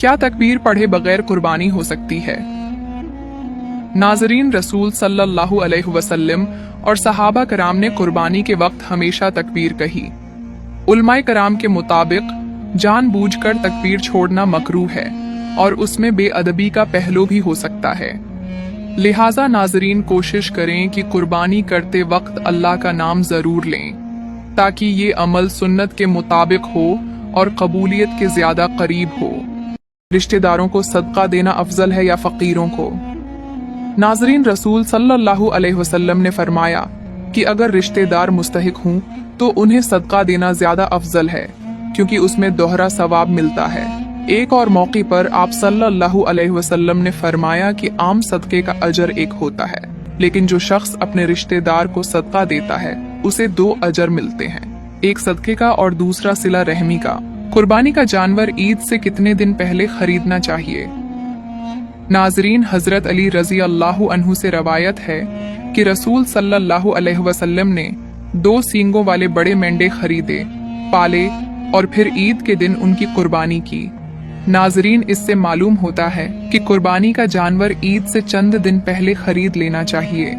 क्या तकबीर पढ़े बगैर कुर्बानी हो सकती है? नाज़रीन, रसूल सल्लल्लाहु अलैहि वसल्लम और सहाबा कराम ने कुर्बानी के वक्त हमेशा तकबीर कही। उलमाए कराम के मुताबिक जानबूझकर तकबीर छोड़ना मकरूह है और उसमें बेअदबी का पहलू भी हो सकता है। लिहाजा नाज़रीन, कोशिश करें कि कुर्बानी करते वक्त अल्लाह का नाम जरूर लें, ताकि ये अमल सुन्नत के मुताबिक हो और कबूलियत के ज्यादा करीब हो। रिश्तेदारों को सदका देना अफजल है या फकीरों को? नाज़रीन, रसूल सल्लल्लाहु अलैहि वसल्लम ने फरमाया कि अगर रिश्तेदार मुस्तहिक हों तो उन्हें सदका देना ज्यादा अफजल है, क्योंकि उसमें दोहरा सवाब मिलता है। एक और मौके पर आप सल्लल्लाहु अलैहि वसल्लम ने फरमाया कि आम सदके का अजर एक होता है, लेकिन जो शख्स अपने रिश्तेदार को सदका देता है उसे 2 अजर मिलते हैं, एक सदके का और दूसरा सिला रहमी का। कुर्बानी का जानवर ईद से कितने दिन पहले खरीदना चाहिए? नाजरीन, हजरत अली रजी अल्लाहु अन्हु से रवायत है कि रसूल सल्लल्लाहु अलैहि वसल्लम ने 2 सींगों वाले बड़े मेंढे खरीदे, पाले और फिर ईद के दिन उनकी कुर्बानी की। नाजरीन, इससे मालूम होता है कि कुर्बानी का जानवर ईद से चंद दिन पहले खरीद लेना चाहिए।